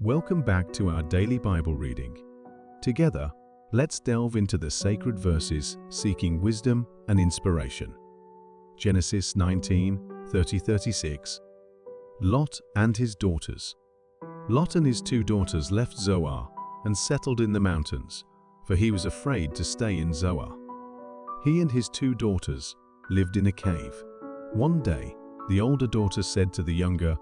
Welcome back to our daily Bible reading. Together, let's delve into the sacred verses seeking wisdom and inspiration. Genesis 19:30-36. Lot and his daughters. Lot and his two daughters left Zoar and settled in the mountains, for he was afraid to stay in Zoar. He and his two daughters lived in a cave. One day, the older daughter said to the younger,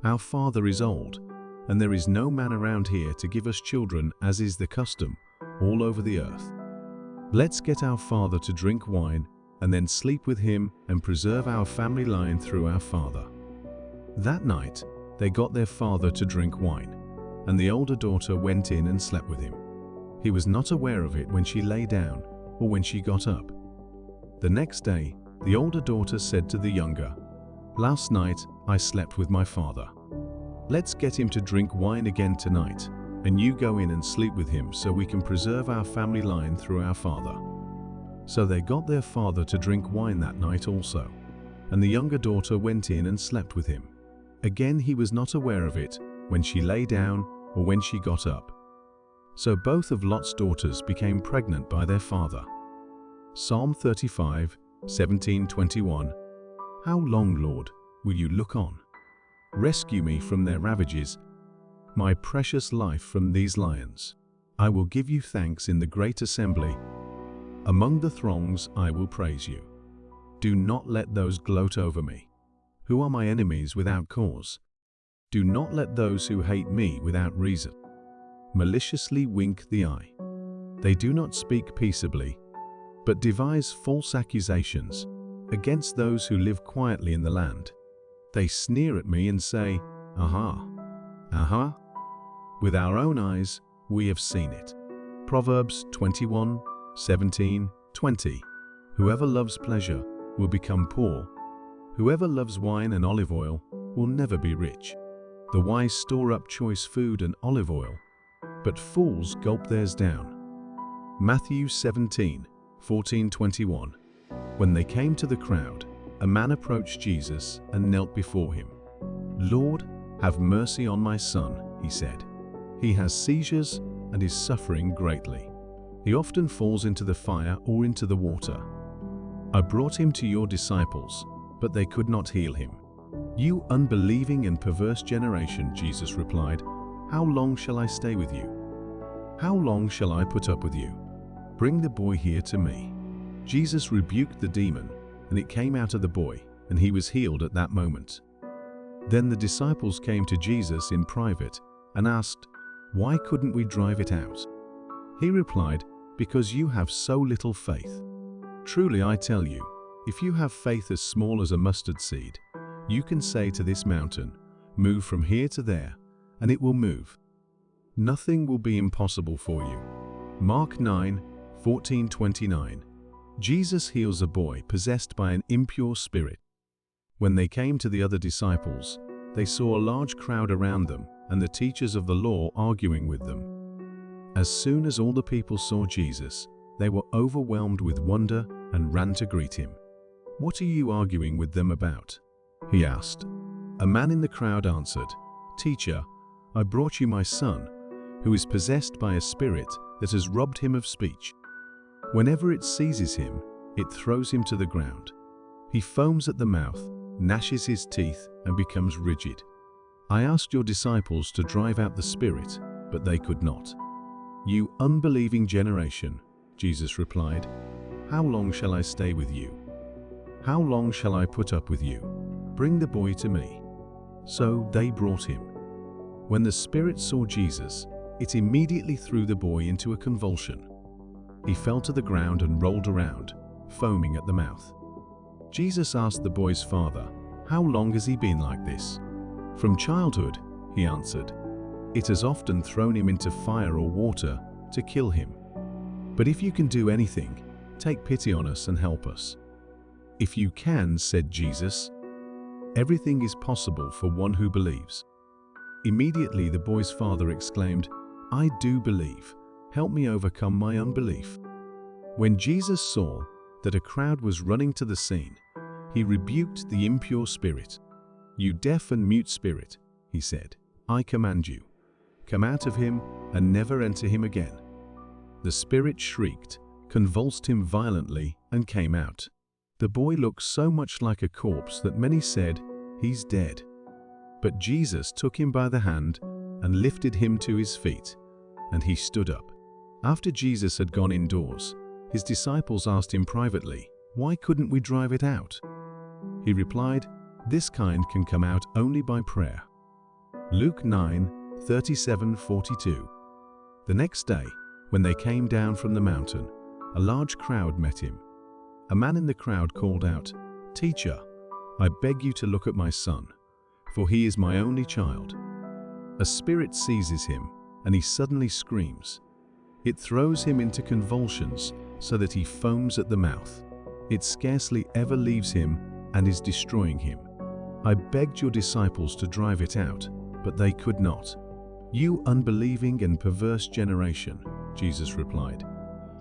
"Our father is old, and there is no man around here to give us children as is the custom all over the earth. Let's get our father to drink wine and then sleep with him and preserve our family line through our father." That night, they got their father to drink wine, and the older daughter went in and slept with him. He was not aware of it when she lay down or when she got up. The next day, the older daughter said to the younger, "Last night I slept with my father. Let's get him to drink wine again tonight, and you go in and sleep with him so we can preserve our family line through our father." So they got their father to drink wine that night also, and the younger daughter went in and slept with him. Again he was not aware of it when she lay down or when she got up. So both of Lot's daughters became pregnant by their father. Psalm 35:17-21. How long, Lord, will you look on? Rescue me from their ravages, my precious life from these lions. I will give you thanks in the great assembly. Among the throngs I will praise you. Do not let those gloat over me, who are my enemies without cause. Do not let those who hate me without reason maliciously wink the eye. They do not speak peaceably, but devise false accusations against those who live quietly in the land. They sneer at me and say, "Aha, aha." With our own eyes, we have seen it. Proverbs 21:17-20. Whoever loves pleasure will become poor. Whoever loves wine and olive oil will never be rich. The wise store up choice food and olive oil, but fools gulp theirs down. Matthew 17:14-21. When they came to the crowd, a man approached Jesus and knelt before him. "Lord, have mercy on my son," he said. "He has seizures and is suffering greatly. He often falls into the fire or into the water. I brought him to your disciples, but they could not heal him." "You unbelieving and perverse generation," Jesus replied, "how long shall I stay with you? How long shall I put up with you? Bring the boy here to me." Jesus rebuked the demon, and it came out of the boy, and he was healed at that moment. Then the disciples came to Jesus in private and asked, "Why couldn't we drive it out?" He replied, "Because you have so little faith. Truly I tell you, if you have faith as small as a mustard seed, you can say to this mountain, 'Move from here to there,' and it will move. Nothing will be impossible for you." Mark 9:14-29. Jesus heals a boy possessed by an impure spirit. When they came to the other disciples, they saw a large crowd around them and the teachers of the law arguing with them. As soon as all the people saw Jesus, they were overwhelmed with wonder and ran to greet him. "What are you arguing with them about?" he asked. A man in the crowd answered, "Teacher, I brought you my son, who is possessed by a spirit that has robbed him of speech. Whenever it seizes him, it throws him to the ground. He foams at the mouth, gnashes his teeth, and becomes rigid. I asked your disciples to drive out the spirit, but they could not." "You unbelieving generation," Jesus replied, "how long shall I stay with you? How long shall I put up with you? Bring the boy to me." So they brought him. When the spirit saw Jesus, it immediately threw the boy into a convulsion. He fell to the ground and rolled around, foaming at the mouth. Jesus asked the boy's father, "How long has he been like this?" "From childhood," he answered. "It has often thrown him into fire or water to kill him. But if you can do anything, take pity on us and help us." "If you can," said Jesus, "everything is possible for one who believes." Immediately the boy's father exclaimed, "I do believe. Help me overcome my unbelief." When Jesus saw that a crowd was running to the scene, he rebuked the impure spirit. "You deaf and mute spirit," he said, "I command you, come out of him and never enter him again." The spirit shrieked, convulsed him violently, and came out. The boy looked so much like a corpse that many said, "He's dead." But Jesus took him by the hand and lifted him to his feet, and he stood up. After Jesus had gone indoors, his disciples asked him privately, "Why couldn't we drive it out?" He replied, "This kind can come out only by prayer." Luke 9:37-42. The next day, when they came down from the mountain, a large crowd met him. A man in the crowd called out, "Teacher, I beg you to look at my son, for he is my only child." A spirit seizes him, and he suddenly screams. It throws him into convulsions so that he foams at the mouth. It scarcely ever leaves him and is destroying him. "I begged your disciples to drive it out, but they could not." "You unbelieving and perverse generation," Jesus replied,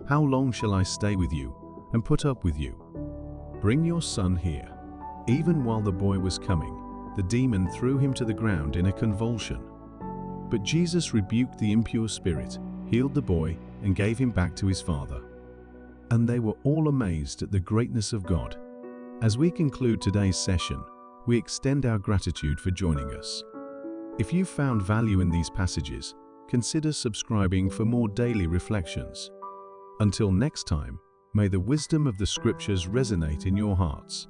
"how long shall I stay with you and put up with you? Bring your son here." Even while the boy was coming, the demon threw him to the ground in a convulsion. But Jesus rebuked the impure spirit, healed the boy, and gave him back to his father. And they were all amazed at the greatness of God. As we conclude today's session, we extend our gratitude for joining us. If you found value in these passages, consider subscribing for more daily reflections. Until next time, may the wisdom of the Scriptures resonate in your hearts.